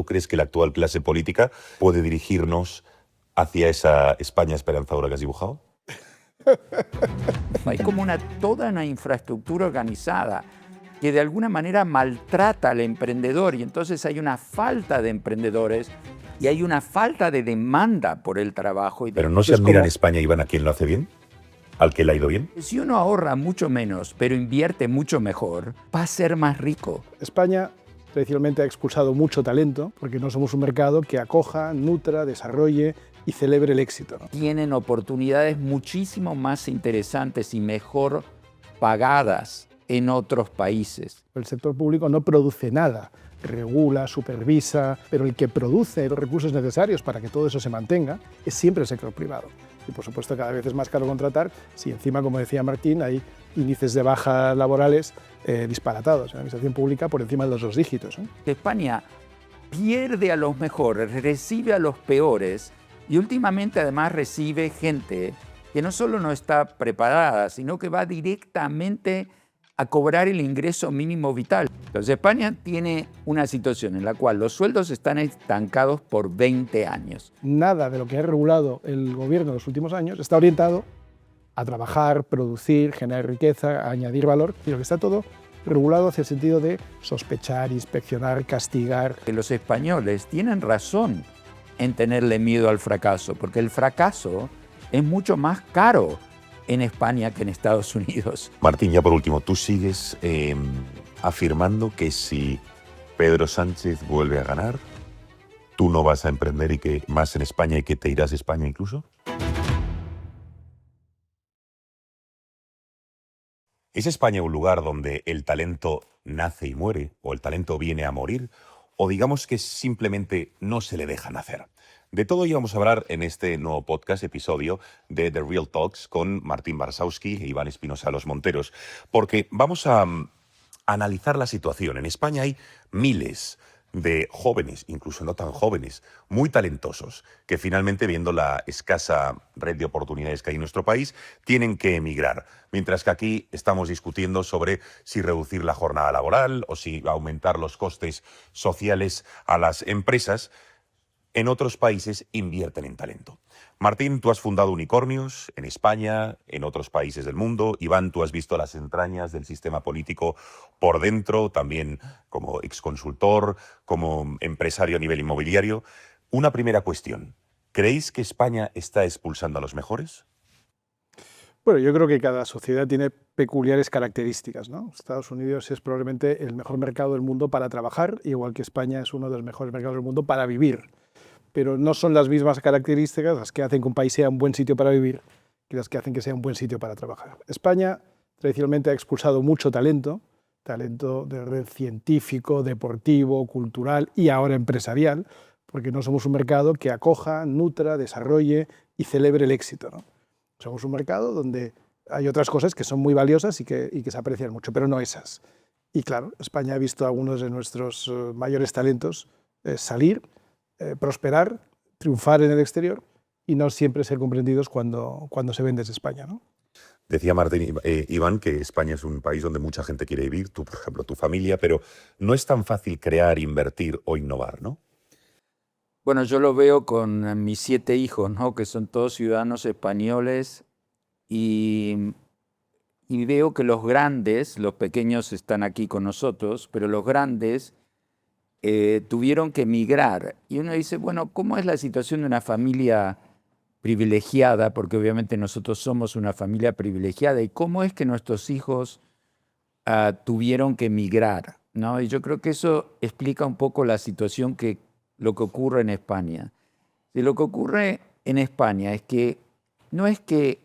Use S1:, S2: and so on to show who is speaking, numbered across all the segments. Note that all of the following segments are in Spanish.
S1: ¿tú crees que la actual clase política puede dirigirnos hacia esa España esperanzadora que has dibujado?
S2: Hay como toda una infraestructura organizada que de alguna manera maltrata al emprendedor y entonces hay una falta de emprendedores y hay una falta de demanda por el trabajo.
S1: Pero no se admira en España, Iván, a quien lo hace bien, al que le ha ido bien.
S2: Si uno ahorra mucho menos, pero invierte mucho mejor, va a ser más rico.
S3: España tradicionalmente ha expulsado mucho talento porque no somos un mercado que acoja, nutra, desarrolle y celebre el éxito, ¿no?
S2: Tienen oportunidades muchísimo más interesantes y mejor pagadas en otros países.
S3: El sector público no produce nada, regula, supervisa, pero el que produce los recursos necesarios para que todo eso se mantenga es siempre el sector privado. Y por supuesto cada vez es más caro contratar si encima, como decía Martín, hay índices de bajas laborales disparatados en la administración pública por encima de los 2 dígitos, ¿eh?
S2: España pierde a los mejores, recibe a los peores y últimamente además recibe gente que no solo no está preparada, sino que va directamente a cobrar el ingreso mínimo vital. Entonces España tiene una situación en la cual los sueldos están estancados por 20 años.
S3: Nada de lo que ha regulado el gobierno en los últimos años está orientado a trabajar, producir, generar riqueza, añadir valor, y lo que está todo regulado hacia el sentido de sospechar, inspeccionar, castigar.
S2: Que los españoles tienen razón en tenerle miedo al fracaso, porque el fracaso es mucho más caro en España que en Estados Unidos.
S1: Martín, ya por último, tú sigues afirmando que si Pedro Sánchez vuelve a ganar, tú no vas a emprender y que más en España y que te irás de España incluso. ¿Es España un lugar donde el talento nace y muere, o el talento viene a morir, o digamos que simplemente no se le deja nacer? De todo íbamos a hablar en este nuevo podcast, episodio de The Real Talks con Martín Barsawski e Iván Espinosa Los Monteros, porque vamos a analizar la situación. En España hay miles de jóvenes, incluso no tan jóvenes, muy talentosos, que finalmente, viendo la escasa red de oportunidades que hay en nuestro país, tienen que emigrar. Mientras que aquí estamos discutiendo sobre si reducir la jornada laboral o si aumentar los costes sociales a las empresas, en otros países invierten en talento. Martín, tú has fundado unicornios en España, en otros países del mundo. Iván, tú has visto las entrañas del sistema político por dentro, también como exconsultor, como empresario a nivel inmobiliario. Una primera cuestión. ¿Creéis que España está expulsando a los mejores?
S3: Bueno, yo creo que cada sociedad tiene peculiares características, ¿no? Estados Unidos es probablemente el mejor mercado del mundo para trabajar, igual que España es uno de los mejores mercados del mundo para vivir. Pero no son las mismas características las que hacen que un país sea un buen sitio para vivir que las que hacen que sea un buen sitio para trabajar. España tradicionalmente ha expulsado mucho talento, talento de red científico, deportivo, cultural y ahora empresarial, porque no somos un mercado que acoja, nutra, desarrolle y celebre el éxito, ¿no? Somos un mercado donde hay otras cosas que son muy valiosas y que se aprecian mucho, pero no esas. Y claro, España ha visto a algunos de nuestros mayores talentos salir, prosperar, triunfar en el exterior y no siempre ser comprendidos cuando se ven desde España, ¿no?
S1: Decía Martín, Iván, que España es un país donde mucha gente quiere vivir, tú, por ejemplo, tu familia, pero no es tan fácil crear, invertir o innovar, ¿no?
S2: Bueno, yo lo veo con mis 7 hijos, ¿no? Que son todos ciudadanos españoles y veo que los grandes, los pequeños están aquí con nosotros, pero los grandes tuvieron que emigrar. Y uno dice, bueno, ¿cómo es la situación de una familia privilegiada? Porque obviamente nosotros somos una familia privilegiada. ¿Y cómo es que nuestros hijos tuvieron que emigrar, ¿no? Y yo creo que eso explica un poco la situación lo que ocurre en España. Y lo que ocurre en España es que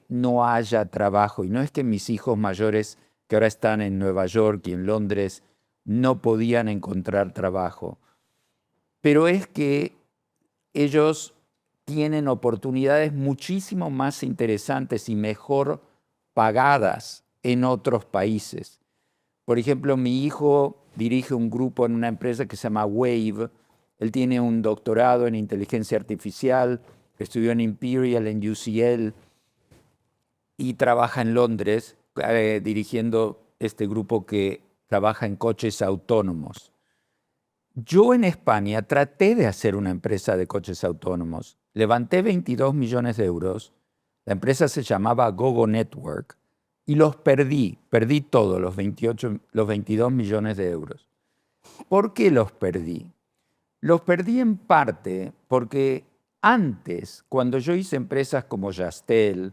S2: no haya trabajo y no es que mis hijos mayores que ahora están en Nueva York y en Londres no podían encontrar trabajo, pero es que ellos tienen oportunidades muchísimo más interesantes y mejor pagadas en otros países. Por ejemplo, mi hijo dirige un grupo en una empresa que se llama Wave. Él tiene un doctorado en inteligencia artificial, estudió en Imperial, en UCL y trabaja en Londres dirigiendo este grupo que trabaja en coches autónomos. Yo en España traté de hacer una empresa de coches autónomos. Levanté 22 millones de euros. La empresa se llamaba Gogo Network y los perdí. Perdí todos los 22 millones de euros. ¿Por qué los perdí? Los perdí en parte porque antes, cuando yo hice empresas como Yastel,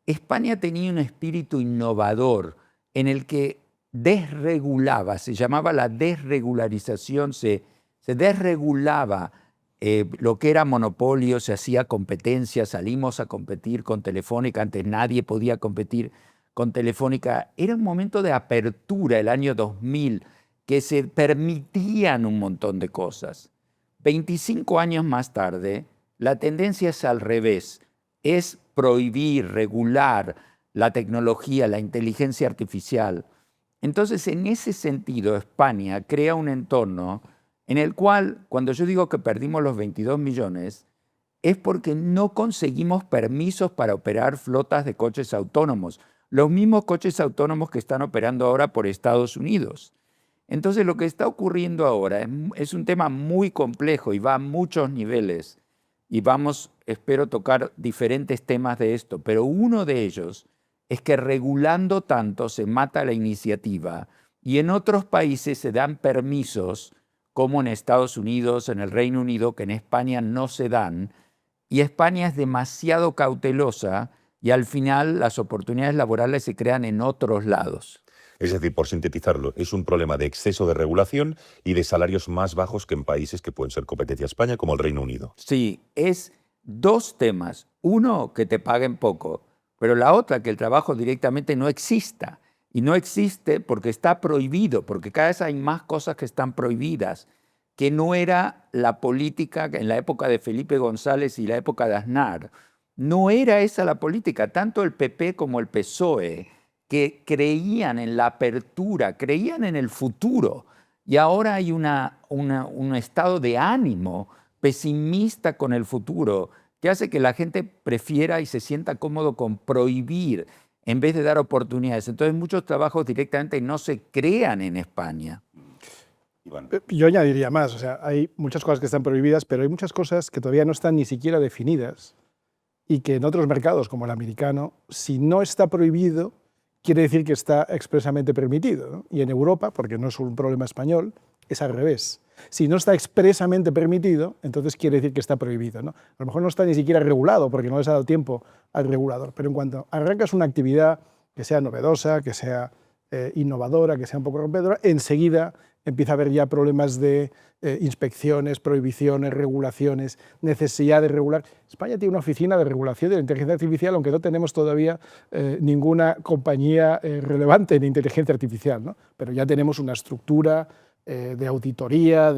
S2: España tenía un espíritu innovador en el que desregulaba, se llamaba la desregularización, se desregulaba lo que era monopolio, se hacía competencia, salimos a competir con Telefónica, antes nadie podía competir con Telefónica. Era un momento de apertura, el año 2000, que se permitían un montón de cosas. 25 años más tarde, la tendencia es al revés, es prohibir, regular la tecnología, la inteligencia artificial. Entonces, en ese sentido, España crea un entorno en el cual, cuando yo digo que perdimos los 22 millones, es porque no conseguimos permisos para operar flotas de coches autónomos, los mismos coches autónomos que están operando ahora por Estados Unidos. Entonces, lo que está ocurriendo ahora es un tema muy complejo y va a muchos niveles. Y vamos, espero, tocar diferentes temas de esto, pero uno de ellos es que regulando tanto se mata la iniciativa y en otros países se dan permisos, como en Estados Unidos, en el Reino Unido, que en España no se dan, y España es demasiado cautelosa y al final las oportunidades laborales se crean en otros lados.
S1: Es decir, por sintetizarlo, es un problema de exceso de regulación y de salarios más bajos que en países que pueden ser competencia a España, como el Reino Unido.
S2: Sí, es dos temas. Uno, que te paguen poco, pero la otra, que el trabajo directamente no exista. Y no existe porque está prohibido, porque cada vez hay más cosas que están prohibidas, que no era la política en la época de Felipe González y la época de Aznar. No era esa la política, tanto el PP como el PSOE, que creían en la apertura, creían en el futuro. Y ahora hay un estado de ánimo pesimista con el futuro que hace que la gente prefiera y se sienta cómodo con prohibir en vez de dar oportunidades. Entonces muchos trabajos directamente no se crean en España.
S1: Iván.
S3: Yo añadiría más, o sea, hay muchas cosas que están prohibidas, pero hay muchas cosas que todavía no están ni siquiera definidas y que en otros mercados, como el americano, si no está prohibido, quiere decir que está expresamente permitido, ¿no? Y en Europa, porque no es un problema español, es al revés. Si no está expresamente permitido, entonces quiere decir que está prohibido, ¿no? A lo mejor no está ni siquiera regulado, porque no les ha dado tiempo al regulador, pero en cuanto arrancas una actividad que sea novedosa, que sea innovadora, que sea un poco rompedora, enseguida empieza a haber ya problemas de inspecciones, prohibiciones, regulaciones, necesidad de regular. España tiene una oficina de regulación de la inteligencia artificial, aunque no tenemos todavía ninguna compañía relevante en inteligencia artificial, ¿no? Pero ya tenemos una estructura de auditoría,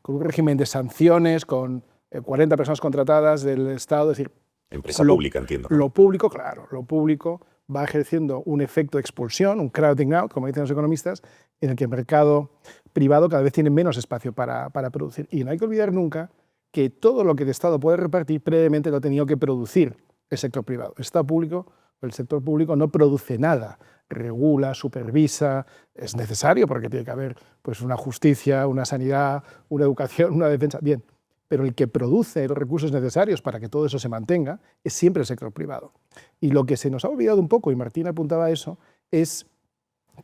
S3: con un régimen de sanciones, con 40 personas contratadas del Estado. Es decir,
S1: Empresa pública, entiendo.
S3: Lo público, claro, lo público va ejerciendo un efecto de expulsión, un crowding out, como dicen los economistas, en el que el mercado privado cada vez tiene menos espacio para producir. Y no hay que olvidar nunca que todo lo que el Estado puede repartir previamente lo ha tenido que producir el sector privado. El Estado público, el sector público no produce nada, regula, supervisa, es necesario porque tiene que haber pues, una justicia, una sanidad, una educación, una defensa, bien, pero el que produce los recursos necesarios para que todo eso se mantenga es siempre el sector privado. Y lo que se nos ha olvidado un poco, y Martín apuntaba a eso, es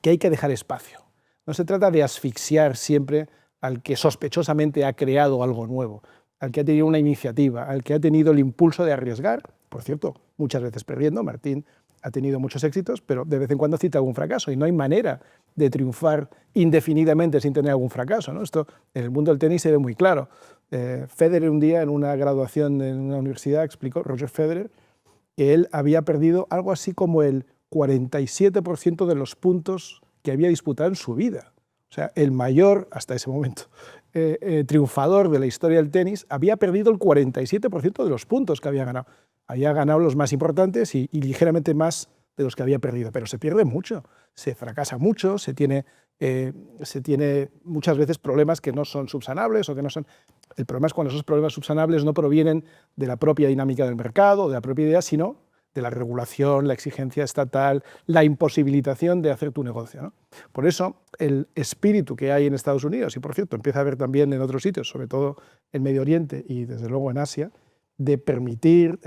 S3: que hay que dejar espacio. No se trata de asfixiar siempre al que sospechosamente ha creado algo nuevo, al que ha tenido una iniciativa, al que ha tenido el impulso de arriesgar, por cierto, muchas veces perdiendo. Martín ha tenido muchos éxitos, pero de vez en cuando cita algún fracaso y no hay manera de triunfar indefinidamente sin tener algún fracaso, ¿no? Esto en el mundo del tenis se ve muy claro. Federer un día en una graduación en una universidad explicó, Roger Federer, que él había perdido algo así como el 47% de los puntos que había disputado en su vida. O sea, el mayor, hasta ese momento, triunfador de la historia del tenis, había perdido el 47% de los puntos que había ganado. Había ganado los más importantes y ligeramente más de los que había perdido, pero se pierde mucho, se fracasa mucho, se tiene muchas veces problemas que no son subsanables o que no son... El problema es cuando esos problemas subsanables no provienen de la propia dinámica del mercado, de la propia idea, sino de la regulación, la exigencia estatal, la imposibilitación de hacer tu negocio, ¿no? Por eso, el espíritu que hay en Estados Unidos, y por cierto, empieza a haber también en otros sitios, sobre todo en Medio Oriente y desde luego en Asia, de permitir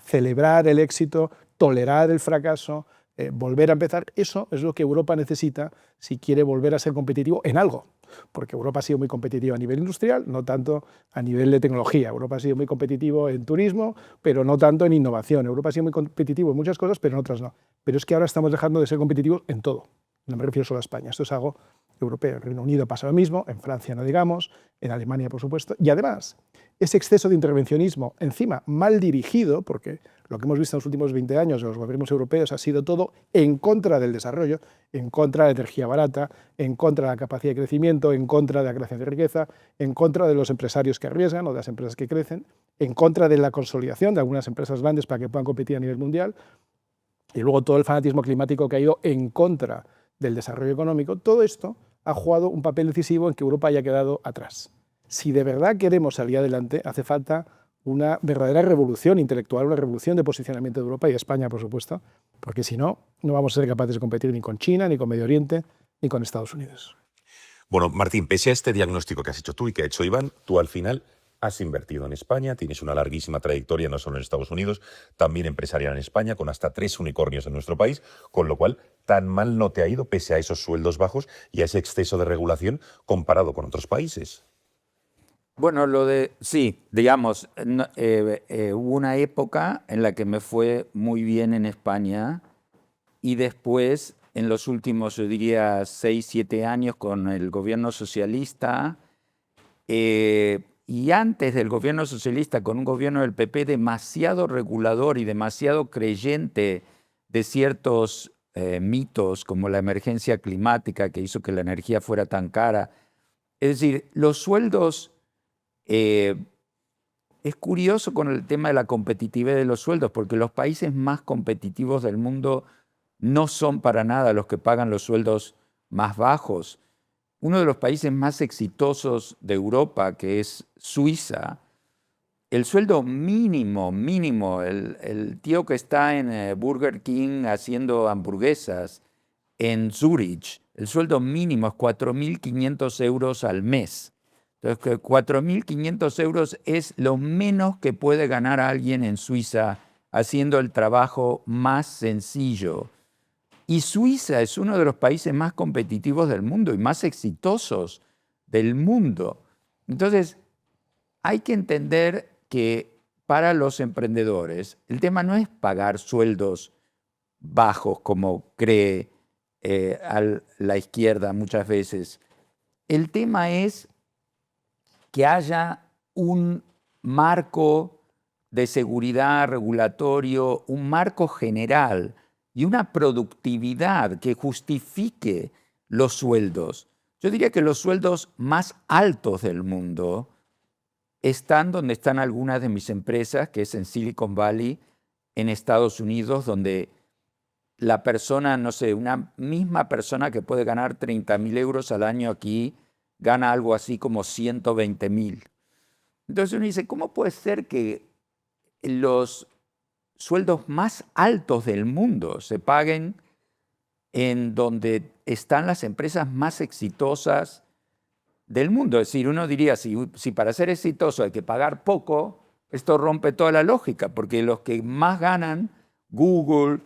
S3: celebrar el éxito, tolerar el fracaso, volver a empezar, eso es lo que Europa necesita si quiere volver a ser competitivo en algo. Porque Europa ha sido muy competitiva a nivel industrial, no tanto a nivel de tecnología. Europa ha sido muy competitivo en turismo, pero no tanto en innovación. Europa ha sido muy competitivo en muchas cosas, pero en otras no. Pero es que ahora estamos dejando de ser competitivos en todo. No me refiero solo a España, esto es algo europeo. En Reino Unido pasa lo mismo, en Francia no digamos, en Alemania por supuesto. Y además, ese exceso de intervencionismo, encima mal dirigido, porque lo que hemos visto en los últimos 20 años de los gobiernos europeos ha sido todo en contra del desarrollo, en contra de la energía barata, en contra de la capacidad de crecimiento, en contra de la creación de riqueza, en contra de los empresarios que arriesgan o de las empresas que crecen, en contra de la consolidación de algunas empresas grandes para que puedan competir a nivel mundial, y luego todo el fanatismo climático que ha ido en contra del desarrollo económico. Todo esto ha jugado un papel decisivo en que Europa haya quedado atrás. Si de verdad queremos salir adelante, hace falta una verdadera revolución intelectual, una revolución de posicionamiento de Europa y de España, por supuesto, porque si no, no vamos a ser capaces de competir ni con China, ni con Medio Oriente, ni con Estados Unidos.
S1: Bueno, Martín, pese a este diagnóstico que has hecho tú y que ha hecho Iván, tú al final has invertido en España, tienes una larguísima trayectoria no solo en Estados Unidos, también empresarial en España, con hasta 3 unicornios en nuestro país, con lo cual tan mal no te ha ido pese a esos sueldos bajos y a ese exceso de regulación comparado con otros países.
S2: Bueno, sí, digamos, hubo una época en la que me fue muy bien en España y después, en los últimos, yo diría, 6, 7 años con el gobierno socialista y antes del gobierno socialista con un gobierno del PP demasiado regulador y demasiado creyente de ciertos mitos como la emergencia climática que hizo que la energía fuera tan cara. Es decir, los sueldos... es curioso con el tema de la competitividad de los sueldos, porque los países más competitivos del mundo no son para nada los que pagan los sueldos más bajos. Uno de los países más exitosos de Europa, que es Suiza, el sueldo mínimo, el tío que está en Burger King haciendo hamburguesas en Zurich, el sueldo mínimo es 4.500 euros al mes. Entonces, que 4.500 euros es lo menos que puede ganar alguien en Suiza haciendo el trabajo más sencillo. Y Suiza es uno de los países más competitivos del mundo y más exitosos del mundo. Entonces, hay que entender que para los emprendedores el tema no es pagar sueldos bajos como cree la izquierda muchas veces. El tema es que haya un marco de seguridad regulatorio, un marco general y una productividad que justifique los sueldos. Yo diría que los sueldos más altos del mundo están donde están algunas de mis empresas, que es en Silicon Valley, en Estados Unidos, donde la persona, no sé, una misma persona que puede ganar 30.000 euros al año aquí, gana algo así como 120.000. Entonces uno dice, ¿cómo puede ser que los sueldos más altos del mundo se paguen en donde están las empresas más exitosas del mundo? Es decir, uno diría, si para ser exitoso hay que pagar poco, esto rompe toda la lógica, porque los que más ganan, Google,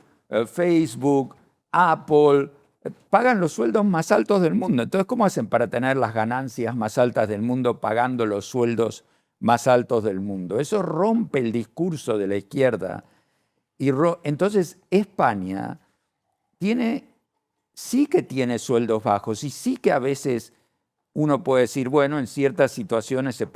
S2: Facebook, Apple, pagan los sueldos más altos del mundo. Entonces, ¿cómo hacen para tener las ganancias más altas del mundo pagando los sueldos más altos del mundo? Eso rompe el discurso de la izquierda. Y entonces, España sí que tiene sueldos bajos y sí que a veces uno puede decir, bueno, en ciertas situaciones eso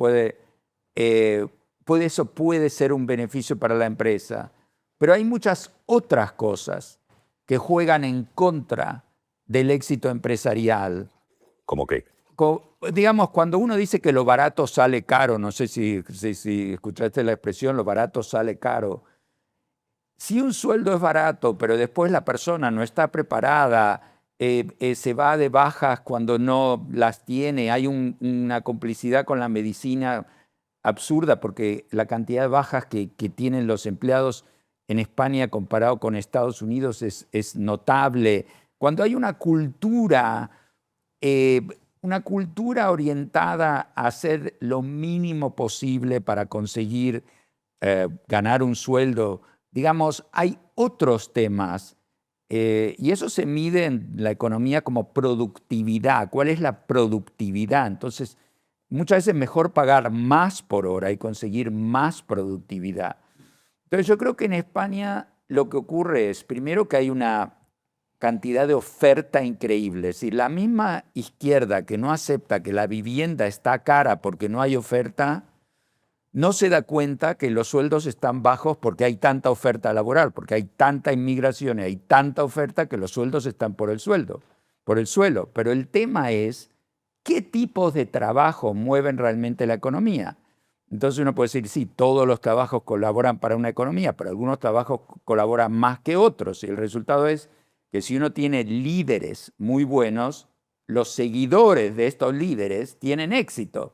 S2: puede ser un beneficio para la empresa. Pero hay muchas otras cosas que juegan en contra del éxito empresarial.
S1: ¿Cómo qué?
S2: Digamos, cuando uno dice que lo barato sale caro, no sé si escuchaste la expresión, lo barato sale caro. Si un sueldo es barato, pero después la persona no está preparada, se va de bajas cuando no las tiene, hay una complicidad con la medicina absurda porque la cantidad de bajas que tienen los empleados en España comparado con Estados Unidos es notable. Cuando hay una cultura orientada a hacer lo mínimo posible para conseguir ganar un sueldo, digamos, hay otros temas y eso se mide en la economía como productividad. ¿Cuál es la productividad? Entonces, muchas veces es mejor pagar más por hora y conseguir más productividad. Entonces, yo creo que en España lo que ocurre es, primero, que hay una cantidad de oferta increíble. Es decir, la misma izquierda que no acepta que la vivienda está cara porque no hay oferta, no se da cuenta que los sueldos están bajos porque hay tanta oferta laboral, porque hay tanta inmigración y hay tanta oferta que los sueldos están por el suelo. Pero el tema es qué tipos de trabajo mueven realmente la economía. Entonces uno puede decir, sí, todos los trabajos colaboran para una economía, pero algunos trabajos colaboran más que otros. Y el resultado es que si uno tiene líderes muy buenos, los seguidores de estos líderes tienen éxito.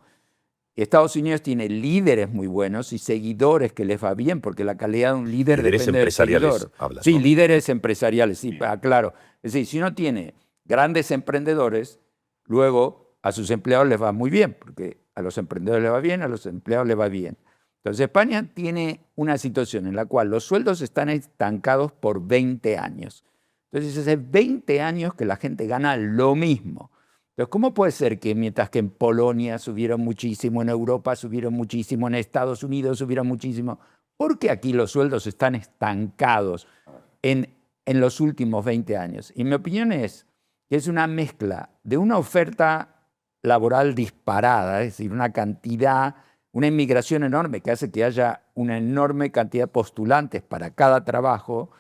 S2: Estados Unidos tiene líderes muy buenos y seguidores que les va bien, porque la calidad de un líder
S1: Líderes
S2: depende del seguidor.
S1: empresariales, hablas,
S2: Sí,
S1: ¿no?
S2: líderes empresariales, sí,
S1: Sí.
S2: claro. Es decir, si uno tiene grandes emprendedores, luego a sus empleados les va muy bien, porque a los emprendedores les va bien, a los empleados les va bien. Entonces, España tiene una situación en la cual los sueldos están estancados por 20 años. Entonces, hace 20 años que la gente gana lo mismo. Entonces, ¿cómo puede ser que mientras que en Polonia subieron muchísimo, en Europa subieron muchísimo, en Estados Unidos subieron muchísimo? ¿Por qué aquí los sueldos están estancados en los últimos 20 años? Y mi opinión es que es una mezcla de una oferta laboral disparada, es decir, una inmigración enorme que hace que haya una enorme cantidad de postulantes para cada trabajo,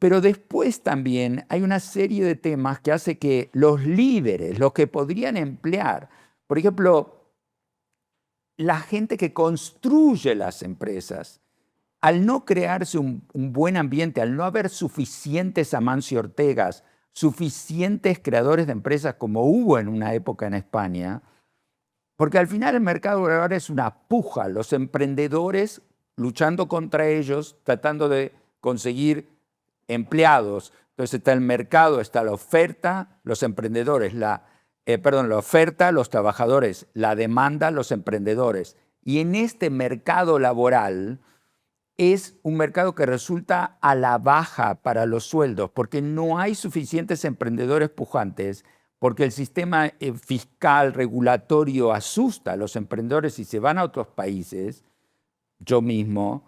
S2: pero después también hay una serie de temas que hace que los líderes, los que podrían emplear, por ejemplo, la gente que construye las empresas, al no crearse un buen ambiente, al no haber suficientes Amancio Ortegas, suficientes creadores de empresas como hubo en una época en España, porque al final el mercado laboral es una puja, los emprendedores luchando contra ellos, tratando de conseguir empleados. Entonces está el mercado, está la oferta, los emprendedores, la oferta, los trabajadores, la demanda, los emprendedores. Y en este mercado laboral es un mercado que resulta a la baja para los sueldos, porque no hay suficientes emprendedores pujantes, porque el sistema fiscal, regulatorio asusta a los emprendedores y se van a otros países, yo mismo.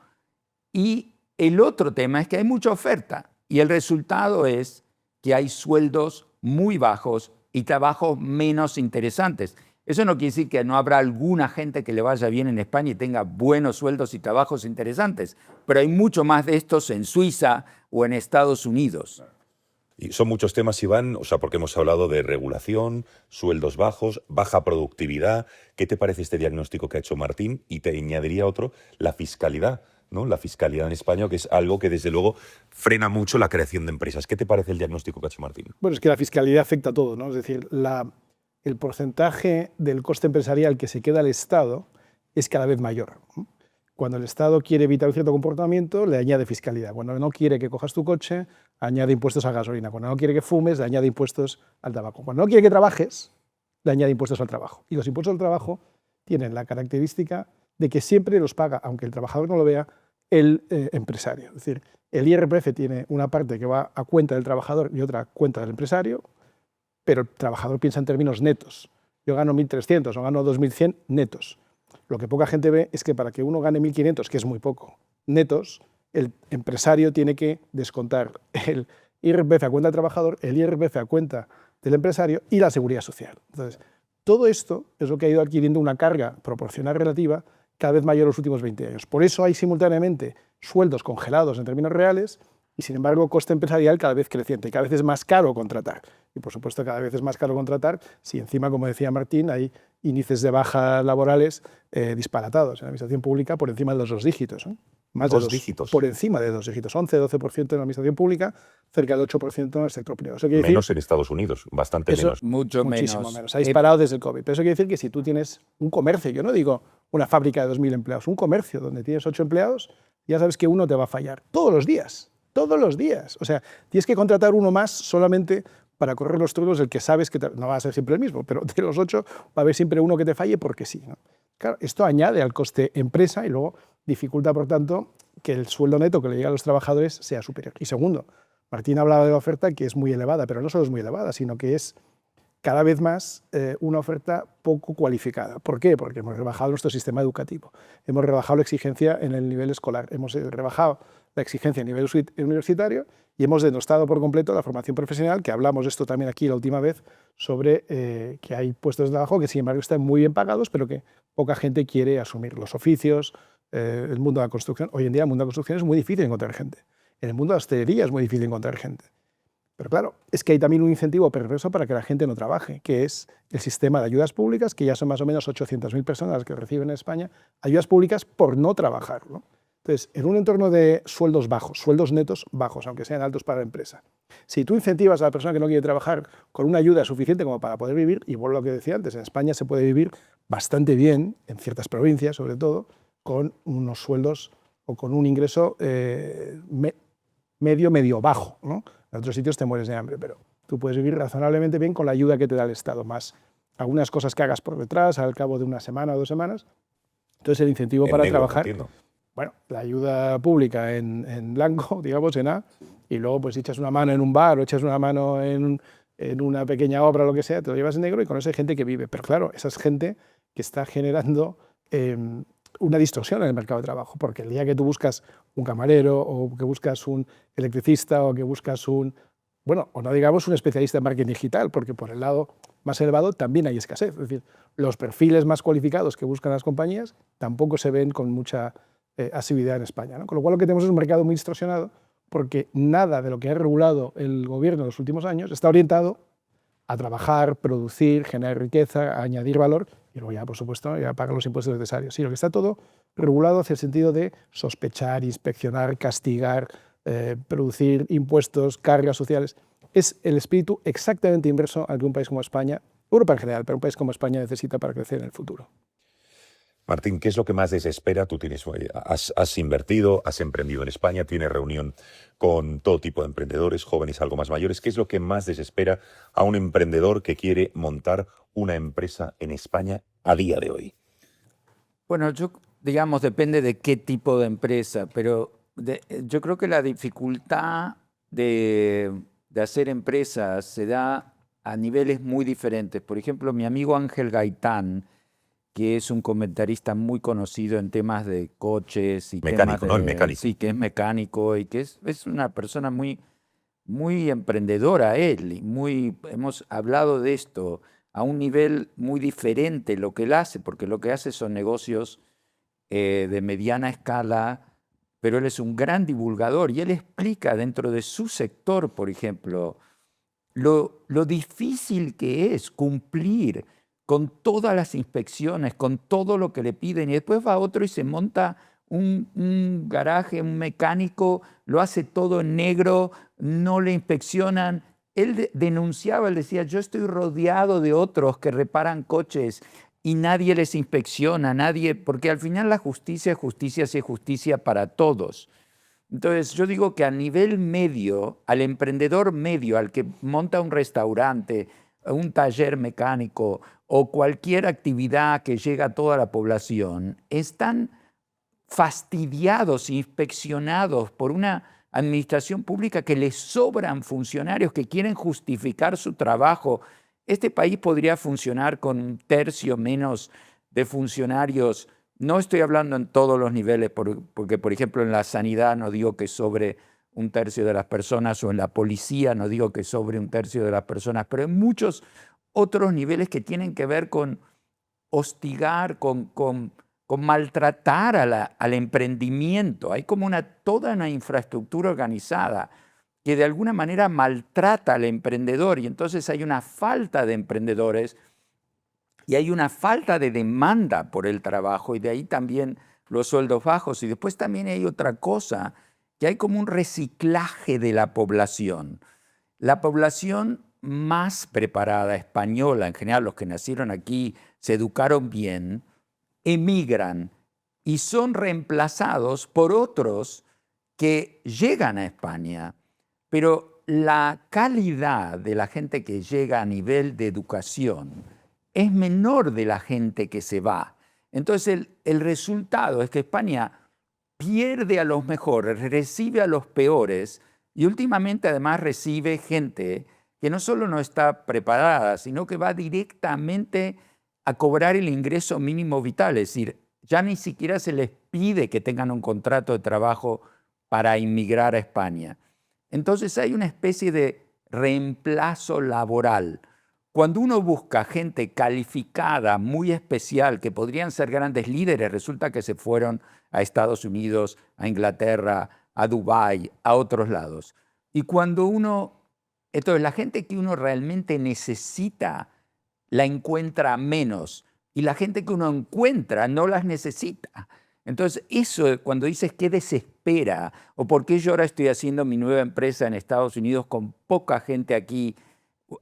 S2: Y el otro tema es que hay mucha oferta y el resultado es que hay sueldos muy bajos y trabajos menos interesantes. Eso no quiere decir que no habrá alguna gente que le vaya bien en España y tenga buenos sueldos y trabajos interesantes, pero hay mucho más de estos en Suiza o en Estados Unidos.
S1: Y son muchos temas, Iván, o sea, porque hemos hablado de regulación, sueldos bajos, baja productividad. ¿Qué te parece este diagnóstico que ha hecho Martín? Y te añadiría otro, la fiscalidad, ¿no? La fiscalidad en España, que es algo que desde luego frena mucho la creación de empresas. ¿Qué te parece el diagnóstico que ha hecho Martín?
S3: Bueno, es que la fiscalidad afecta a todo, ¿no? Es decir, el porcentaje del coste empresarial que se queda al Estado es cada vez mayor. Cuando el Estado quiere evitar un cierto comportamiento, le añade fiscalidad. Cuando no quiere que cojas tu coche, añade impuestos a gasolina. Cuando no quiere que fumes, le añade impuestos al tabaco. Cuando no quiere que trabajes, le añade impuestos al trabajo. Y los impuestos al trabajo tienen la característica de que siempre los paga, aunque el trabajador no lo vea, el empresario. Es decir, el IRPF tiene una parte que va a cuenta del trabajador y otra a cuenta del empresario, pero el trabajador piensa en términos netos. Yo gano 1.300 o gano 2.100 netos. Lo que poca gente ve es que para que uno gane 1.500, que es muy poco, netos, el empresario tiene que descontar el IRPF a cuenta del trabajador, el IRPF a cuenta del empresario y la seguridad social. Entonces, todo esto es lo que ha ido adquiriendo una carga proporcional relativa cada vez mayor en los últimos 20 años. Por eso hay simultáneamente sueldos congelados en términos reales y, sin embargo, coste empresarial cada vez creciente. Cada vez es más caro contratar. Y, por supuesto, cada vez es más caro contratar si encima, como decía Martín, hay índices de bajas laborales disparatados en la administración pública por encima de los 2 dígitos. Más
S1: ¿Dos
S3: de
S1: dígitos?
S3: Por encima de 2 dígitos. 11-12% en la administración pública, cerca del 8% en el sector privado. Eso quiere decir,
S1: Menos en Estados Unidos, bastante
S3: eso,
S1: menos.
S2: Muchísimo
S3: menos. Ha disparado desde el COVID. Pero eso quiere decir que si tú tienes un comercio, yo no digo una fábrica de 2.000 empleados, un comercio donde tienes 8 empleados, ya sabes que uno te va a fallar. Todos los días, todos los días. O sea, tienes que contratar uno más solamente para correr los turnos del que sabes que no va a ser siempre el mismo, pero de los 8 va a haber siempre uno que te falle porque sí, ¿no? Claro, esto añade al coste empresa y luego dificulta, por tanto, que el sueldo neto que le llega a los trabajadores sea superior. Y segundo, Martín hablaba de la oferta que es muy elevada, pero no solo es muy elevada, sino que es cada vez más una oferta poco cualificada. ¿Por qué? Porque hemos rebajado nuestro sistema educativo, hemos rebajado la exigencia en el nivel escolar, hemos rebajado la exigencia a nivel universitario y hemos denostado por completo la formación profesional, que hablamos de esto también aquí la última vez, sobre que hay puestos de trabajo que sin embargo están muy bien pagados, pero que poca gente quiere asumir. Los oficios, el mundo de la construcción. Hoy en día el mundo de la construcción es muy difícil encontrar gente. En el mundo de la hostelería es muy difícil encontrar gente. Pero claro, es que hay también un incentivo perverso para que la gente no trabaje, que es el sistema de ayudas públicas, que ya son más o menos 800.000 personas las que reciben en España, ayudas públicas por no trabajar, ¿no? Entonces, en un entorno de sueldos bajos, sueldos netos bajos, aunque sean altos para la empresa, si tú incentivas a la persona que no quiere trabajar con una ayuda suficiente como para poder vivir, y vuelvo a lo que decía antes, en España se puede vivir bastante bien, en ciertas provincias sobre todo, con unos sueldos o con un ingreso medio bajo, ¿no? En otros sitios te mueres de hambre, pero tú puedes vivir razonablemente bien con la ayuda que te da el Estado, más algunas cosas que hagas por detrás al cabo de una semana o 2 semanas. Entonces el incentivo
S1: En
S3: para
S1: negro,
S3: trabajar,
S1: entiendo.
S3: bueno, la ayuda pública en blanco, digamos, en A, y luego pues echas una mano en un bar o echas una mano en una pequeña obra o lo que sea, te lo llevas en negro y con eso hay gente que vive. Pero claro, esa es gente que está generando una distorsión en el mercado de trabajo, porque el día que tú buscas un camarero o que buscas un electricista o que buscas bueno, o no digamos un especialista en marketing digital, porque por el lado más elevado también hay escasez. Es decir, los perfiles más cualificados que buscan las compañías tampoco se ven con mucha asiduidad en España, ¿no? Con lo cual lo que tenemos es un mercado muy distorsionado, porque nada de lo que ha regulado el gobierno en los últimos años está orientado a trabajar, producir, generar riqueza, añadir valor y luego ya, por supuesto, ya pagar los impuestos necesarios. Sí, lo que está todo regulado hacia el sentido de sospechar, inspeccionar, castigar, producir impuestos, cargas sociales. Es el espíritu exactamente inverso al que un país como España, Europa en general, pero un país como España necesita para crecer en el futuro.
S1: Martín, ¿qué es lo que más desespera? Tú has invertido, has emprendido en España, tienes reunión con todo tipo de emprendedores, jóvenes, algo más mayores. ¿Qué es lo que más desespera a un emprendedor que quiere montar una empresa en España a día de hoy?
S2: Bueno, digamos, depende de qué tipo de empresa, pero yo creo que la dificultad de hacer empresas se da a niveles muy diferentes. Por ejemplo, mi amigo Ángel Gaitán, que es un comentarista muy conocido en temas de coches y
S1: Mecánico, ¿no? El
S2: temas
S1: mecánico.
S2: sí, que es mecánico y que es una persona muy emprendedora él, y hemos hablado de esto a un nivel muy diferente lo que él hace, porque lo que hace son negocios de mediana escala, pero él es un gran divulgador y él explica dentro de su sector, por ejemplo, lo difícil que es cumplir con todas las inspecciones, con todo lo que le piden, y después va otro y se monta un garaje, un mecánico, lo hace todo en negro, no le inspeccionan. Él denunciaba, él decía, yo estoy rodeado de otros que reparan coches y nadie les inspecciona, porque al final la justicia es justicia, si es justicia para todos. Entonces, yo digo que a nivel medio, al emprendedor medio, al que monta un restaurante, un taller mecánico o cualquier actividad que llega a toda la población, están fastidiados, inspeccionados por una administración pública que les sobran funcionarios que quieren justificar su trabajo. Este país podría funcionar con un tercio menos de funcionarios. No estoy hablando en todos los niveles, porque, por ejemplo, en la sanidad no digo que sobre un tercio de las personas, o en la policía no digo que sobre un tercio de las personas, pero en muchos otros niveles que tienen que ver con hostigar, con maltratar al emprendimiento. Hay como toda una infraestructura organizada que de alguna manera maltrata al emprendedor, y entonces hay una falta de emprendedores y hay una falta de demanda por el trabajo, y de ahí también los sueldos bajos. Y después también hay otra cosa, que hay como un reciclaje de la población. La población más preparada, española en general, los que nacieron aquí, se educaron bien, emigran y son reemplazados por otros que llegan a España, pero la calidad de la gente que llega a nivel de educación es menor de la gente que se va. Entonces el resultado es que España pierde a los mejores, recibe a los peores y últimamente además recibe gente que no solo no está preparada, sino que va directamente a cobrar el ingreso mínimo vital, es decir, ya ni siquiera se les pide que tengan un contrato de trabajo para inmigrar a España. Entonces hay una especie de reemplazo laboral. Cuando uno busca gente calificada, muy especial, que podrían ser grandes líderes, resulta que se fueron a Estados Unidos, a Inglaterra, a Dubái, a otros lados. Y cuando entonces la gente que uno realmente necesita, la encuentra menos. Y la gente que uno encuentra no las necesita. Entonces, eso cuando dices qué desespera, o por qué yo ahora estoy haciendo mi nueva empresa en Estados Unidos con poca gente aquí.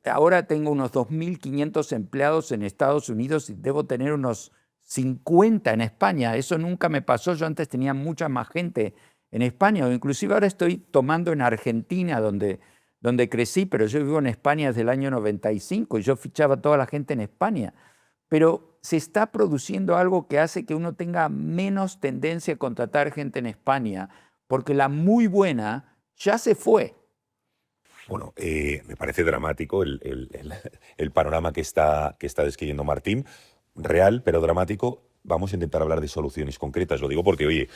S2: Ahora tengo unos 2.500 empleados en Estados Unidos y debo tener unos 50 en España. Eso nunca me pasó. Yo antes tenía mucha más gente en España, o inclusive ahora estoy tomando en Argentina, donde crecí, pero yo vivo en España desde el año 95 y yo fichaba a toda la gente en España. Pero se está produciendo algo que hace que uno tenga menos tendencia a contratar gente en España, porque la muy buena ya se fue.
S1: Bueno, me parece dramático el panorama que está describiendo Martín, real pero dramático. Vamos a intentar hablar de soluciones concretas. Lo digo porque, oye,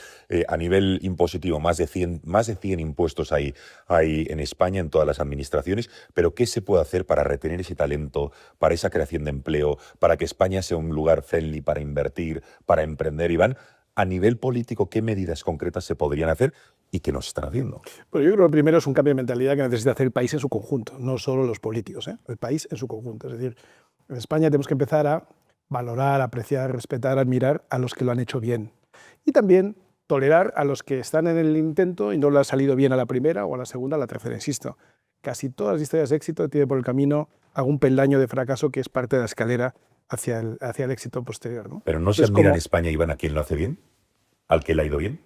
S1: a nivel impositivo, más de 100 impuestos hay en España, en todas las administraciones, pero ¿qué se puede hacer para retener ese talento, para esa creación de empleo, para que España sea un lugar friendly para invertir, para emprender? Iván, a nivel político, ¿qué medidas concretas se podrían hacer y qué no se están haciendo?
S3: Bueno, yo creo que lo primero es un cambio de mentalidad que necesita hacer el país en su conjunto, no solo los políticos, el país en su conjunto. Es decir, en España tenemos que empezar a valorar, apreciar, respetar, admirar a los que lo han hecho bien. Y también tolerar a los que están en el intento y no le ha salido bien a la primera o a la segunda, a la tercera. Insisto, casi todas las historias de éxito tienen por el camino algún peldaño de fracaso que es parte de la escalera hacia el éxito posterior, ¿no?
S1: Pero no se admira en España, Iván, a quien lo hace bien, al que le ha ido bien.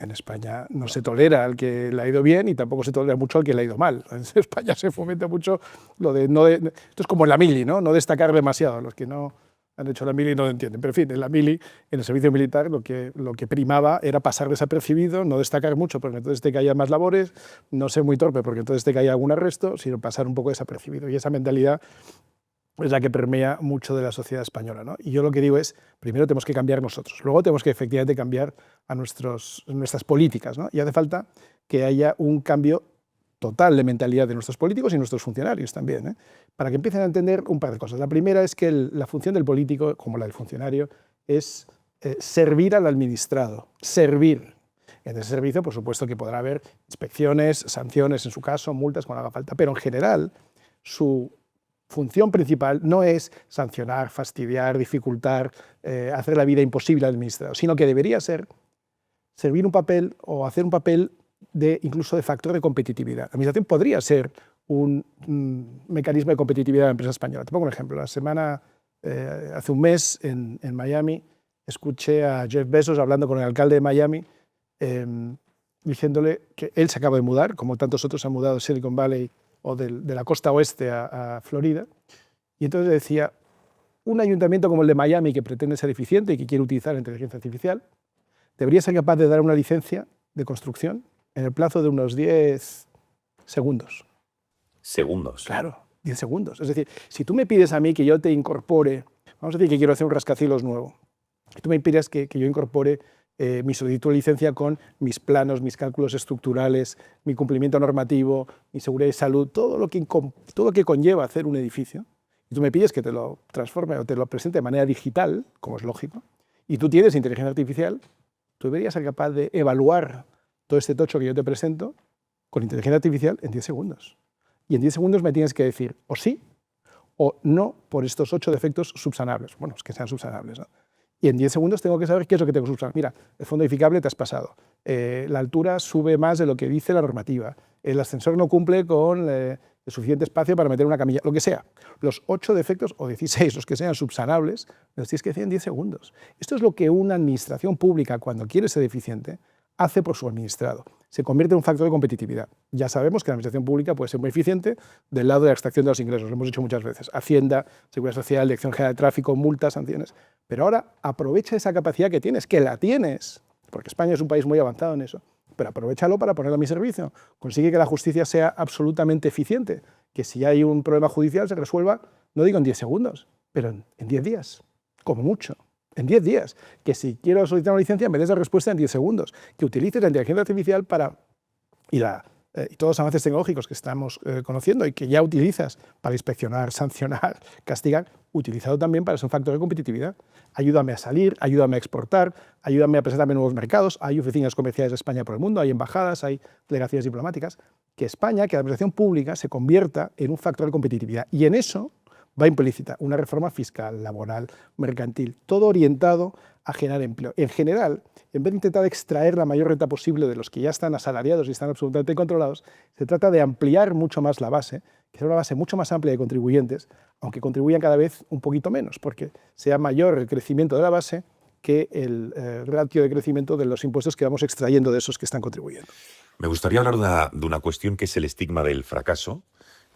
S3: En España no se tolera al que le ha ido bien y tampoco se tolera mucho al que le ha ido mal. En España se fomenta mucho lo de esto es como en la mili, ¿no? No destacar demasiado. Los que no han hecho la mili no lo entienden. Pero en fin, en la mili, en el servicio militar, lo que primaba era pasar desapercibido, no destacar mucho porque entonces te caían más labores, no ser muy torpe porque entonces te caía algún arresto, sino pasar un poco desapercibido. Y esa mentalidad es la que permea mucho de la sociedad española, ¿no? Y yo lo que digo es, primero tenemos que cambiar nosotros, luego tenemos que efectivamente cambiar a nuestras políticas, ¿no? Y hace falta que haya un cambio total de mentalidad de nuestros políticos y nuestros funcionarios también, ¿eh? Para que empiecen a entender un par de cosas. La primera es que la función del político, como la del funcionario, es servir al administrado, servir. En ese servicio, por supuesto que podrá haber inspecciones, sanciones en su caso, multas cuando haga falta, pero en general su función principal no es sancionar, fastidiar, dificultar, hacer la vida imposible al administrado, sino que debería ser servir un papel o hacer un papel incluso de factor de competitividad. La administración podría ser un mecanismo de competitividad de la empresa española. Te pongo un ejemplo. Hace un mes en Miami escuché a Jeff Bezos hablando con el alcalde de Miami diciéndole que él se acaba de mudar, como tantos otros han mudado de Silicon Valley o de la costa oeste a Florida, y entonces decía, un ayuntamiento como el de Miami que pretende ser eficiente y que quiere utilizar la inteligencia artificial, debería ser capaz de dar una licencia de construcción en el plazo de unos 10 segundos.
S1: Segundos.
S3: Claro, 10 segundos. Es decir, si tú me pides a mí que yo te incorpore, vamos a decir que quiero hacer un rascacielos nuevo, y tú me pides que yo incorpore mi solicitud de licencia con mis planos, mis cálculos estructurales, mi cumplimiento normativo, mi seguridad y salud, todo lo que conlleva hacer un edificio, y tú me pides que te lo transforme o te lo presente de manera digital, como es lógico, y tú tienes inteligencia artificial, tú deberías ser capaz de evaluar todo este tocho que yo te presento con inteligencia artificial en 10 segundos. Y en 10 segundos me tienes que decir o sí o no por estos 8 defectos subsanables. Bueno, es que sean subsanables, ¿no? Y en 10 segundos tengo que saber qué es lo que tengo que subsanar. Mira, el fondo edificable te has pasado. La altura sube más de lo que dice la normativa. El ascensor no cumple con de suficiente espacio para meter una camilla, lo que sea. Los 8 defectos, o 16, los que sean subsanables, los tienes que decir en 10 segundos. Esto es lo que una administración pública, cuando quiere ser eficiente, hace por su administrado. Se convierte en un factor de competitividad. Ya sabemos que la administración pública puede ser muy eficiente del lado de la extracción de los ingresos, lo hemos dicho muchas veces. Hacienda, Seguridad Social, Dirección General de Tráfico, multas, sanciones. Pero ahora aprovecha esa capacidad que tienes, porque España es un país muy avanzado en eso, pero aprovéchalo para ponerlo a mi servicio. Consigue que la justicia sea absolutamente eficiente, que si hay un problema judicial se resuelva, no digo en 10 segundos, pero en 10 días, como mucho. En 10 días, que si quiero solicitar una licencia me des la respuesta en 10 segundos, que utilices la inteligencia artificial y todos los avances tecnológicos que estamos conociendo y que ya utilizas para inspeccionar, sancionar, castigar, utilizado también para ser un factor de competitividad. Ayúdame a salir, ayúdame a exportar, ayúdame a presentarme nuevos mercados. Hay oficinas comerciales de España por el mundo, hay embajadas, hay delegaciones diplomáticas. Que España, que la administración pública se convierta en un factor de competitividad. Y en eso va implícita una reforma fiscal, laboral, mercantil, todo orientado a generar empleo. En general, en vez de intentar extraer la mayor renta posible de los que ya están asalariados y están absolutamente controlados, se trata de ampliar mucho más la base, que sea una base mucho más amplia de contribuyentes, aunque contribuyan cada vez un poquito menos, porque sea mayor el crecimiento de la base que el ratio de crecimiento de los impuestos que vamos extrayendo de esos que están contribuyendo.
S1: Me gustaría hablar de una cuestión que es el estigma del fracaso.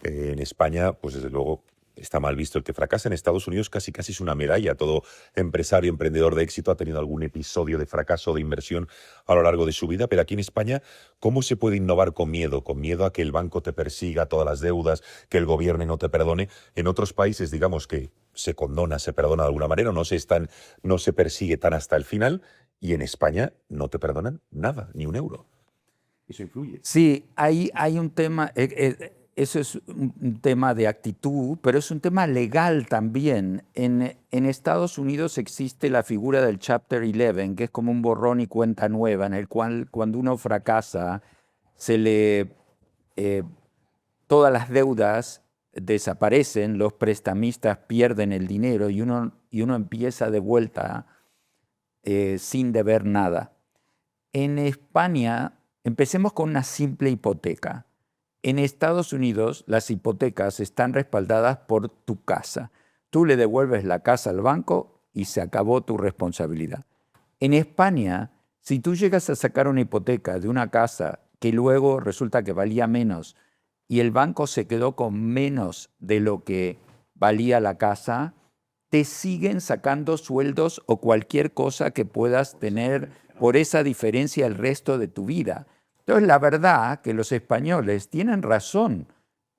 S1: En España, pues desde luego, está mal visto el que fracasa. En Estados Unidos casi es una medalla. Todo empresario, emprendedor de éxito ha tenido algún episodio de fracaso o de inversión a lo largo de su vida. Pero aquí en España, ¿cómo se puede innovar con miedo? Con miedo a que el banco te persiga todas las deudas, que el gobierno no te perdone. En otros países, digamos que se condona, se perdona de alguna manera, no se persigue tan hasta el final. Y en España no te perdonan nada, ni un euro. Eso influye.
S2: Sí, hay un tema, eso es un tema de actitud, pero es un tema legal también. En Estados Unidos existe la figura del Chapter 11, que es como un borrón y cuenta nueva, en el cual cuando uno fracasa, todas las deudas desaparecen, los prestamistas pierden el dinero y uno empieza de vuelta sin deber nada. En España, empecemos con una simple hipoteca. En Estados Unidos, las hipotecas están respaldadas por tu casa. Tú le devuelves la casa al banco y se acabó tu responsabilidad. En España, si tú llegas a sacar una hipoteca de una casa que luego resulta que valía menos y el banco se quedó con menos de lo que valía la casa, te siguen sacando sueldos o cualquier cosa que puedas tener por esa diferencia el resto de tu vida. Entonces, la verdad que los españoles tienen razón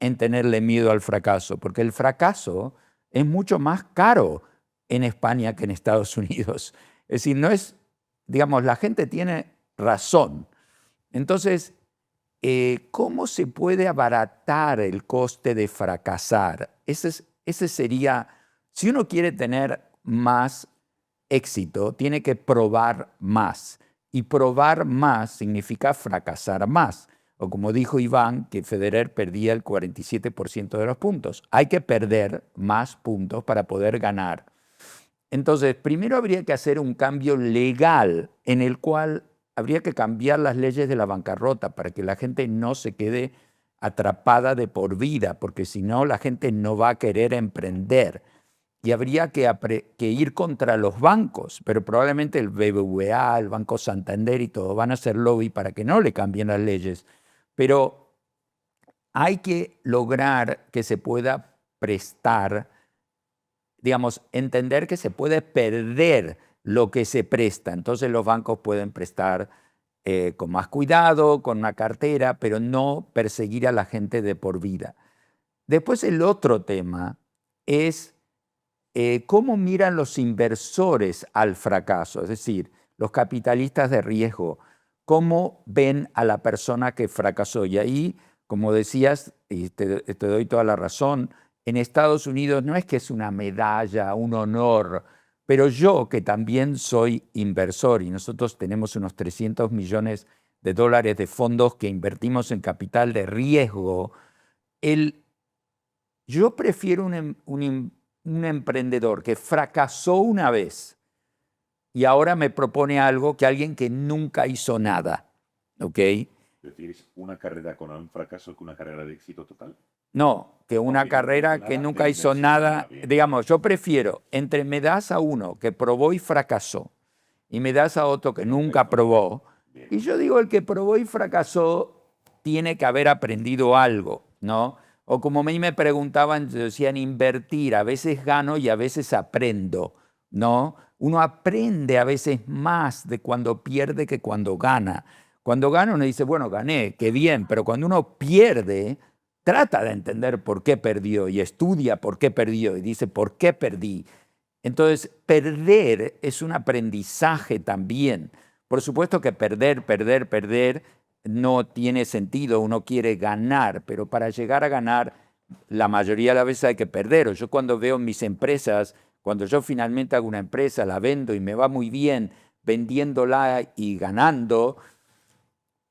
S2: en tenerle miedo al fracaso, porque el fracaso es mucho más caro en España que en Estados Unidos. Es decir, no es, digamos, la gente tiene razón. Entonces, ¿cómo se puede abaratar el coste de fracasar? Ese sería, si uno quiere tener más éxito, tiene que probar más. Y probar más significa fracasar más. O como dijo Iván, que Federer perdía el 47% de los puntos. Hay que perder más puntos para poder ganar. Entonces, primero habría que hacer un cambio legal en el cual habría que cambiar las leyes de la bancarrota para que la gente no se quede atrapada de por vida, porque si no, la gente no va a querer emprender. Y habría que ir contra los bancos, pero probablemente el BBVA, el Banco Santander y todo van a hacer lobby para que no le cambien las leyes. Pero hay que lograr que se pueda prestar, digamos, entender que se puede perder lo que se presta. Entonces los bancos pueden prestar con más cuidado, con una cartera, pero no perseguir a la gente de por vida. Después el otro tema es cómo miran los inversores al fracaso, es decir, los capitalistas de riesgo, cómo ven a la persona que fracasó. Y ahí, como decías, y te doy toda la razón, en Estados Unidos no es que es una medalla, un honor, pero yo, que también soy inversor y nosotros tenemos unos 300 millones de dólares de fondos que invertimos en capital de riesgo, yo prefiero un emprendedor que fracasó una vez y ahora me propone algo que alguien que nunca hizo nada, ¿ok?
S1: ¿Prefieres una carrera con un fracaso que una carrera de éxito total?
S2: No, que una carrera que nunca hizo nada. Digamos, yo prefiero, entre me das a uno que probó y fracasó y me das a otro que nunca probó, y yo digo, el que probó y fracasó tiene que haber aprendido algo, ¿no? O como a mí me preguntaban, decían invertir, a veces gano y a veces aprendo, ¿no? Uno aprende a veces más de cuando pierde que cuando gana. Cuando gana uno dice, bueno, gané, qué bien, pero cuando uno pierde, trata de entender por qué perdió y estudia por qué perdió y dice, ¿por qué perdí? Entonces, perder es un aprendizaje también. Por supuesto que perder no tiene sentido, uno quiere ganar, pero para llegar a ganar, la mayoría de las veces hay que perder. Yo cuando veo mis empresas, cuando yo finalmente hago una empresa, la vendo y me va muy bien vendiéndola y ganando,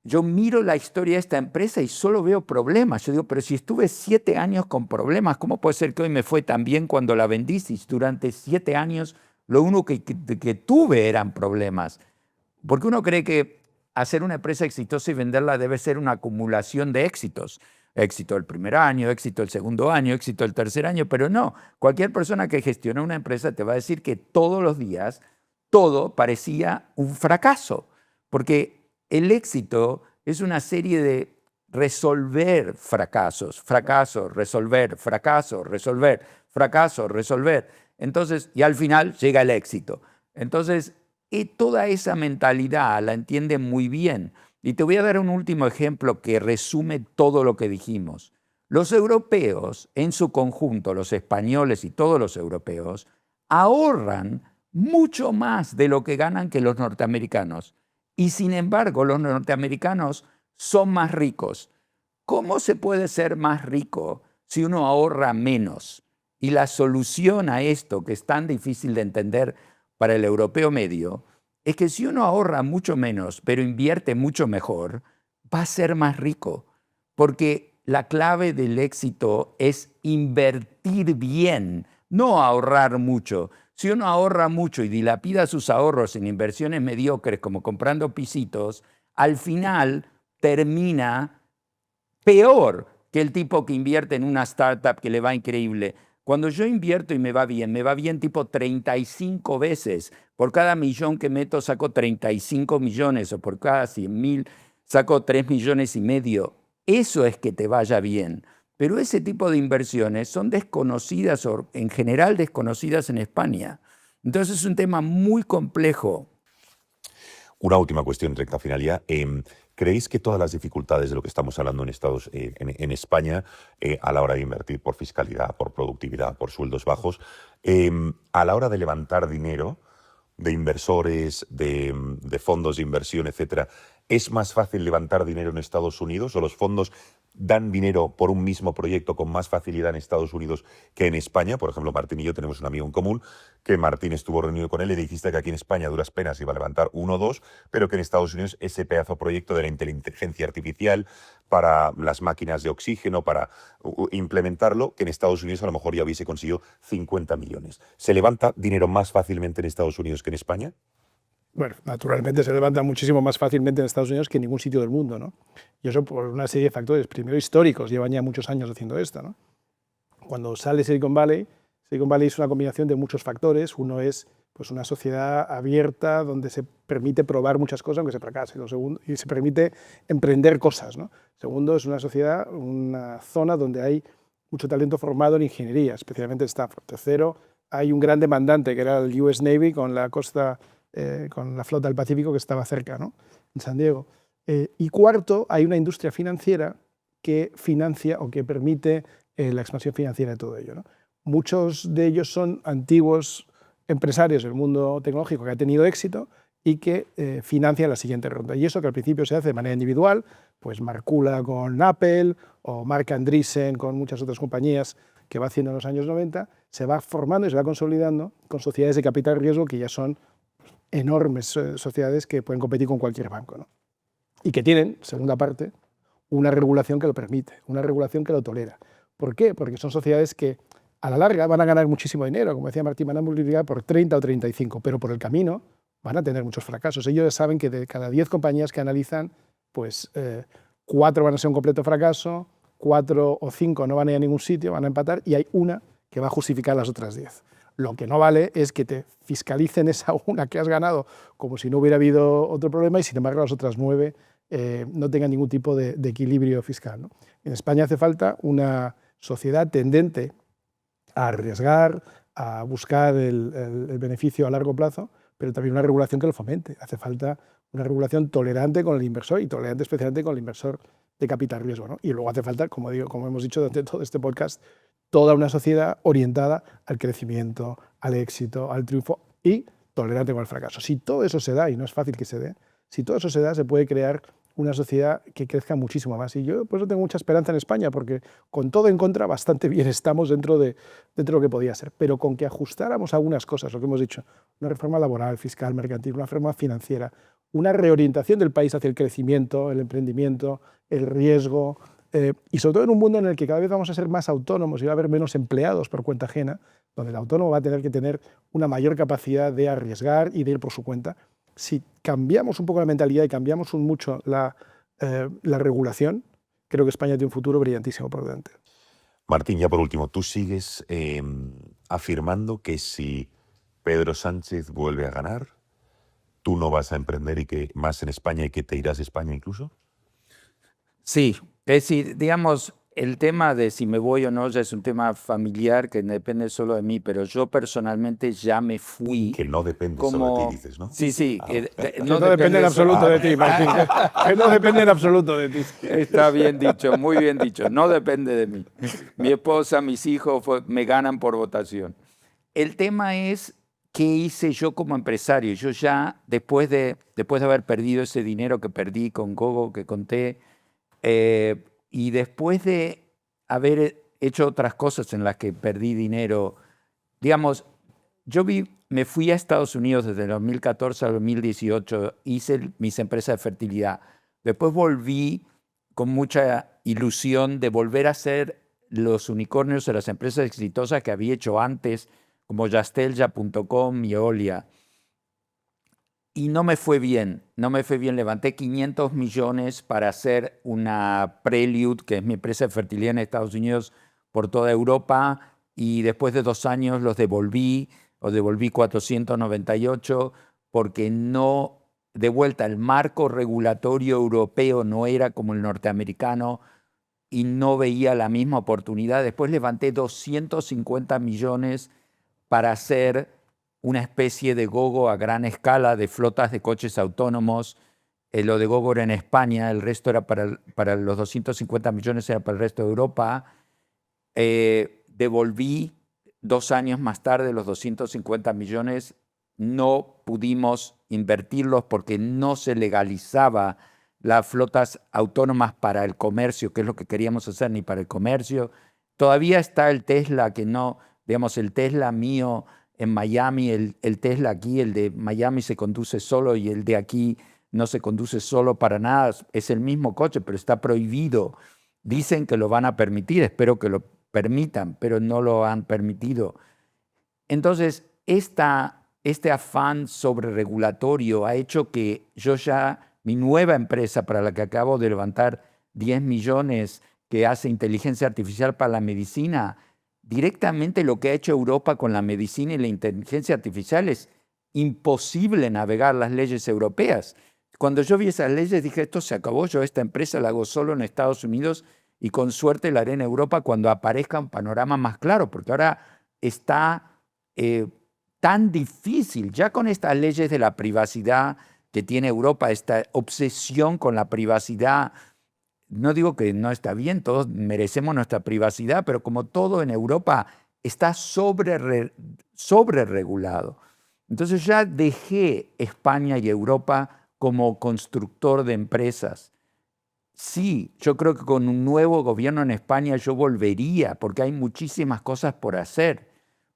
S2: yo miro la historia de esta empresa y solo veo problemas. Yo digo, pero si estuve 7 años con problemas, ¿cómo puede ser que hoy me fue tan bien cuando la vendí? Si durante 7 años lo único que tuve eran problemas. Porque uno cree que hacer una empresa exitosa y venderla debe ser una acumulación de éxitos. Éxito el primer año, éxito el segundo año, éxito el tercer año, pero no. Cualquier persona que gestiona una empresa te va a decir que todos los días todo parecía un fracaso. Porque el éxito es una serie de resolver fracasos, fracaso, resolver, fracaso, resolver, fracaso, resolver. Entonces, y al final llega el éxito. Entonces, toda esa mentalidad la entiende muy bien. Y te voy a dar un último ejemplo que resume todo lo que dijimos. Los europeos, en su conjunto, los españoles y todos los europeos, ahorran mucho más de lo que ganan que los norteamericanos. Y sin embargo, los norteamericanos son más ricos. ¿Cómo se puede ser más rico si uno ahorra menos? Y la solución a esto, que es tan difícil de entender para el europeo medio, es que si uno ahorra mucho menos, pero invierte mucho mejor, va a ser más rico. Porque la clave del éxito es invertir bien, no ahorrar mucho. Si uno ahorra mucho y dilapida sus ahorros en inversiones mediocres como comprando pisitos, al final termina peor que el tipo que invierte en una startup que le va increíble. Cuando yo invierto y me va bien tipo 35 veces. Por cada millón que meto saco 35 millones o por cada 100.000 saco 3,5 millones. Eso es que te vaya bien. Pero ese tipo de inversiones son desconocidas o en general desconocidas en España. Entonces es un tema muy complejo.
S1: Una última cuestión, recta final ya. ¿Creéis que todas las dificultades de lo que estamos hablando en España a la hora de invertir por fiscalidad, por productividad, por sueldos bajos, a la hora de levantar dinero de inversores, de fondos de inversión, etcétera, es más fácil levantar dinero en Estados Unidos o los fondos dan dinero por un mismo proyecto con más facilidad en Estados Unidos que en España? Por ejemplo, Martín y yo tenemos un amigo en común que Martín estuvo reunido con él y le dijiste que aquí en España a duras penas iba a levantar 1 o 2, pero que en Estados Unidos ese pedazo de proyecto de la inteligencia artificial para las máquinas de oxígeno, para implementarlo, que en Estados Unidos a lo mejor ya hubiese conseguido 50 millones. ¿Se levanta dinero más fácilmente en Estados Unidos que en España?
S3: Bueno, naturalmente se levanta muchísimo más fácilmente en Estados Unidos que en ningún sitio del mundo, ¿no? Y eso por una serie de factores, primero históricos, llevan ya muchos años haciendo esto, ¿no? Cuando sale Silicon Valley es una combinación de muchos factores. Uno es pues, una sociedad abierta donde se permite probar muchas cosas aunque se fracase. Lo segundo, y se permite emprender cosas, ¿no? Segundo, es una sociedad, una zona donde hay mucho talento formado en ingeniería, especialmente en Stanford. Tercero, hay un gran demandante que era el US Navy con la costa, con la flota del Pacífico que estaba cerca, ¿no? En San Diego. Y cuarto, hay una industria financiera que financia o que permite la expansión financiera de todo ello, ¿no? Muchos de ellos son antiguos empresarios del mundo tecnológico que han tenido éxito y que financian la siguiente ronda. Y eso que al principio se hace de manera individual, pues Marcula con Apple o Marc Andreessen con muchas otras compañías que va haciendo en los años 90, se va formando y se va consolidando con sociedades de capital riesgo que ya son enormes sociedades que pueden competir con cualquier banco, ¿no? Y que tienen, segunda parte, una regulación que lo permite, una regulación que lo tolera. ¿Por qué? Porque son sociedades que a la larga van a ganar muchísimo dinero, como decía Martín, van a multiplicar por 30 o 35, pero por el camino van a tener muchos fracasos. Ellos saben que de cada 10 compañías que analizan, pues 4 van a ser un completo fracaso, 4 o 5 no van a ir a ningún sitio, van a empatar, y hay una que va a justificar las otras 10. Lo que no vale es que te fiscalicen esa una que has ganado como si no hubiera habido otro problema y sin embargo las otras 9 no tengan ningún tipo de equilibrio fiscal, ¿no? En España hace falta una sociedad tendente a arriesgar, a buscar el beneficio a largo plazo, pero también una regulación que lo fomente. Hace falta una regulación tolerante con el inversor y tolerante especialmente con el inversor de capital riesgo, ¿no? Y luego hace falta, como hemos dicho durante todo este podcast, toda una sociedad orientada al crecimiento, al éxito, al triunfo y tolerante con el fracaso. Si todo eso se da, y no es fácil que se dé, si todo eso se da, se puede crear una sociedad que crezca muchísimo más. Y yo por eso tengo mucha esperanza en España, porque con todo en contra bastante bien estamos dentro de lo que podía ser. Pero con que ajustáramos algunas cosas, lo que hemos dicho, una reforma laboral, fiscal, mercantil, una reforma financiera, una reorientación del país hacia el crecimiento, el emprendimiento, el riesgo, y sobre todo en un mundo en el que cada vez vamos a ser más autónomos y va a haber menos empleados por cuenta ajena, donde el autónomo va a tener que tener una mayor capacidad de arriesgar y de ir por su cuenta. Si cambiamos un poco la mentalidad y cambiamos mucho la regulación, creo que España tiene un futuro brillantísimo por delante.
S1: Martín, ya por último, tú sigues afirmando que si Pedro Sánchez vuelve a ganar, tú no vas a emprender y que más en España y que te irás a España incluso.
S2: Sí, es decir, digamos, el tema de si me voy o no ya es un tema familiar que depende solo de mí, pero yo personalmente ya me fui.
S1: Que no depende solo de ti, dices, ¿no?
S2: Sí, sí.
S3: No depende en absoluto de ti, Martín. Que no depende en absoluto de ti.
S2: Está bien dicho, muy bien dicho. No depende de mí. Mi esposa, mis hijos me ganan por votación. El tema es qué hice yo como empresario. Yo ya, después de haber perdido ese dinero que perdí con Gogo, que conté, y después de haber hecho otras cosas en las que perdí dinero, digamos, me fui a Estados Unidos desde el 2014 al 2018, hice mis empresas de fertilidad. Después volví con mucha ilusión de volver a hacer los unicornios de las empresas exitosas que había hecho antes, como Yastelya.com y Eolia. Y no me fue bien, levanté 500 millones para hacer una Prelude, que es mi empresa de fertilidad en Estados Unidos, por toda Europa, y después de 2 años los devolví 498, porque no, de vuelta, el marco regulatorio europeo no era como el norteamericano y no veía la misma oportunidad. Después levanté 250 millones para hacer una especie de Gogo a gran escala de flotas de coches autónomos. Lo de Gogo era en España, el resto era para los 250 millones era para el resto de Europa. Devolví 2 años más tarde los 250 millones. No pudimos invertirlos porque no se legalizaba las flotas autónomas para el comercio, que es lo que queríamos hacer, ni para el comercio. Todavía está el Tesla, que no, digamos, el Tesla mío en Miami, el Tesla aquí, el de Miami se conduce solo y el de aquí no se conduce solo para nada. Es el mismo coche, pero está prohibido. Dicen que lo van a permitir, espero que lo permitan, pero no lo han permitido. Entonces, este afán sobre regulatorio ha hecho que yo ya, mi nueva empresa para la que acabo de levantar 10 millones, que hace inteligencia artificial para la medicina, directamente lo que ha hecho Europa con la medicina y la inteligencia artificial es imposible navegar las leyes europeas. Cuando yo vi esas leyes dije, esto se acabó, yo esta empresa la hago solo en Estados Unidos y con suerte la haré en Europa cuando aparezca un panorama más claro, porque ahora está tan difícil, ya con estas leyes de la privacidad que tiene Europa, esta obsesión con la privacidad. No digo que no está bien, todos merecemos nuestra privacidad, pero como todo en Europa está sobre-regulado. Entonces ya dejé España y Europa como constructor de empresas. Sí, yo creo que con un nuevo gobierno en España yo volvería, porque hay muchísimas cosas por hacer.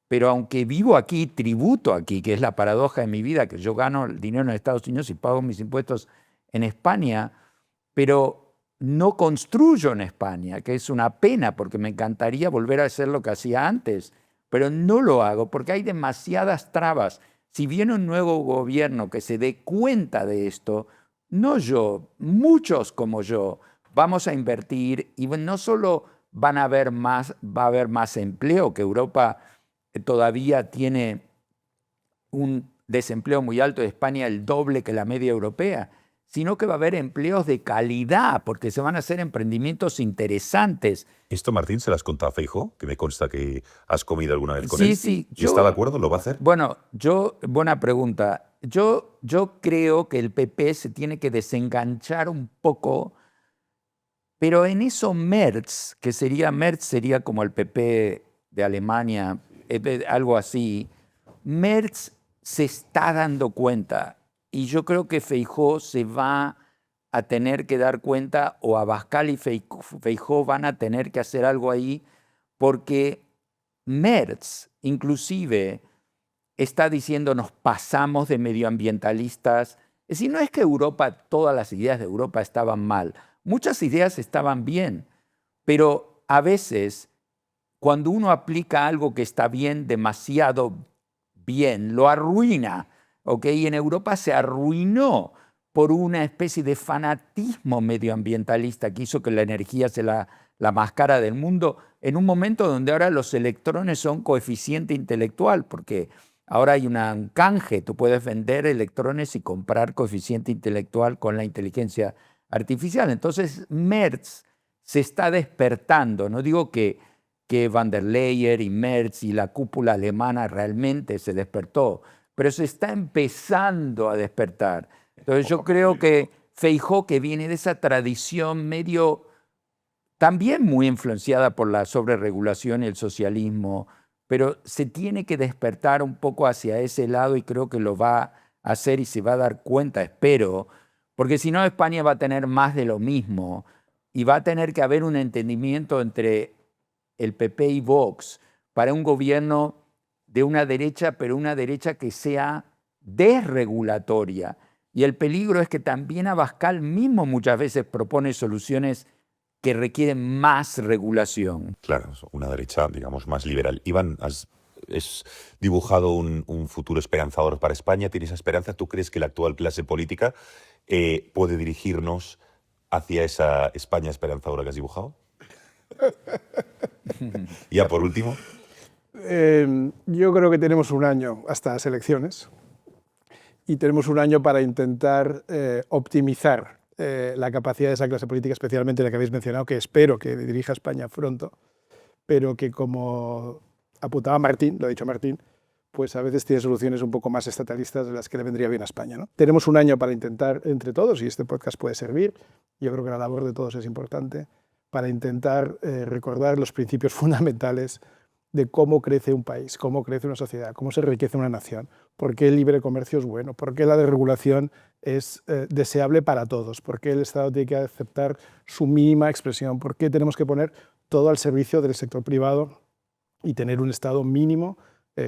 S2: Pero aunque vivo aquí, tributo aquí, que es la paradoja de mi vida, que yo gano el dinero en Estados Unidos y pago mis impuestos en España, pero no construyo en España, que es una pena porque me encantaría volver a hacer lo que hacía antes, pero no lo hago porque hay demasiadas trabas. Si viene un nuevo gobierno que se dé cuenta de esto, no yo, muchos como yo, vamos a invertir y no solo va a haber más empleo, que Europa todavía tiene un desempleo muy alto, de España el doble que la media europea, sino que va a haber empleos de calidad, porque se van a hacer emprendimientos interesantes.
S1: ¿Esto, Martín, se las contó a Feijóo? Que me consta que has comido alguna vez con
S2: Sí,
S1: él.
S2: sí.
S1: ¿Y está de acuerdo? ¿Lo va a hacer?
S2: Bueno, buena pregunta. Yo creo que el PP se tiene que desenganchar un poco, pero en eso Merz sería como el PP de Alemania, algo así. Merz se está dando cuenta y yo creo que Feijóo se va a tener que dar cuenta, o Abascal y Feijóo van a tener que hacer algo ahí, porque Merz inclusive está diciendo nos pasamos de medioambientalistas. Es decir, no es que todas las ideas de Europa estaban mal, muchas ideas estaban bien, pero a veces cuando uno aplica algo que está bien, demasiado bien, lo arruina, ¿ok? Y en Europa se arruinó por una especie de fanatismo medioambientalista que hizo que la energía sea la más cara del mundo, en un momento donde ahora los electrones son coeficiente intelectual, porque ahora hay un canje, tú puedes vender electrones y comprar coeficiente intelectual con la inteligencia artificial. Entonces, Merz se está despertando. No digo que Van der Leyen y Merz y la cúpula alemana realmente se despertó, pero se está empezando a despertar. Entonces yo creo que Feijóo, que viene de esa tradición medio, también muy influenciada por la sobreregulación y el socialismo, pero se tiene que despertar un poco hacia ese lado y creo que lo va a hacer y se va a dar cuenta, espero, porque si no España va a tener más de lo mismo y va a tener que haber un entendimiento entre el PP y Vox para un gobierno de una derecha, pero una derecha que sea desregulatoria. Y el peligro es que también Abascal mismo muchas veces propone soluciones que requieren más regulación.
S1: Claro, una derecha, digamos, más liberal. Iván, has dibujado un futuro esperanzador para España. ¿Tienes esa esperanza? ¿Tú crees que la actual clase política puede dirigirnos hacia esa España esperanzadora que has dibujado? Ya por último.
S3: Yo creo que tenemos un año hasta las elecciones y tenemos un año para intentar optimizar la capacidad de esa clase política, especialmente la que habéis mencionado, que espero que dirija España pronto, pero que, como apuntaba Martín, lo ha dicho Martín, pues a veces tiene soluciones un poco más estatalistas de las que le vendría bien a España, ¿no? Tenemos un año para intentar, entre todos, y este podcast puede servir, yo creo que la labor de todos es importante, para intentar recordar los principios fundamentales de cómo crece un país, cómo crece una sociedad, cómo se enriquece una nación, por qué el libre comercio es bueno, por qué la desregulación es deseable para todos, por qué el Estado tiene que aceptar su mínima expresión, por qué tenemos que poner todo al servicio del sector privado y tener un Estado mínimo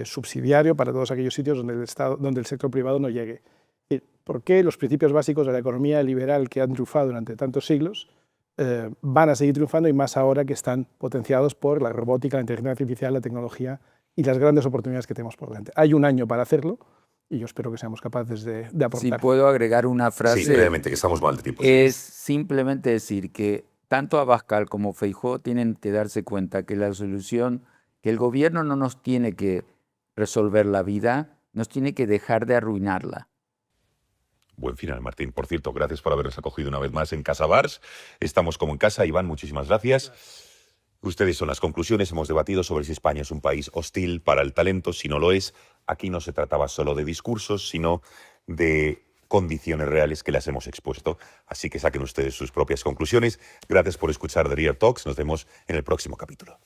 S3: subsidiario para todos aquellos sitios donde el sector privado no llegue. ¿Por qué los principios básicos de la economía liberal que han triunfado durante tantos siglos van a seguir triunfando, y más ahora que están potenciados por la robótica, la inteligencia artificial, la tecnología y las grandes oportunidades que tenemos por delante? Hay un año para hacerlo y yo espero que seamos capaces de aportar.
S2: Si puedo agregar una frase.
S1: Sí, brevemente, que estamos mal de tiempo.
S2: Es simplemente decir que tanto Abascal como Feijóo tienen que darse cuenta que la solución, que el gobierno no nos tiene que resolver la vida, nos tiene que dejar de arruinarla.
S1: Buen final, Martín. Por cierto, gracias por habernos acogido una vez más en Casa Bars. Estamos como en casa. Iván, muchísimas gracias. Ustedes son las conclusiones. Hemos debatido sobre si España es un país hostil para el talento, si no lo es. Aquí no se trataba solo de discursos, sino de condiciones reales que las hemos expuesto. Así que saquen ustedes sus propias conclusiones. Gracias por escuchar The Real Talks. Nos vemos en el próximo capítulo.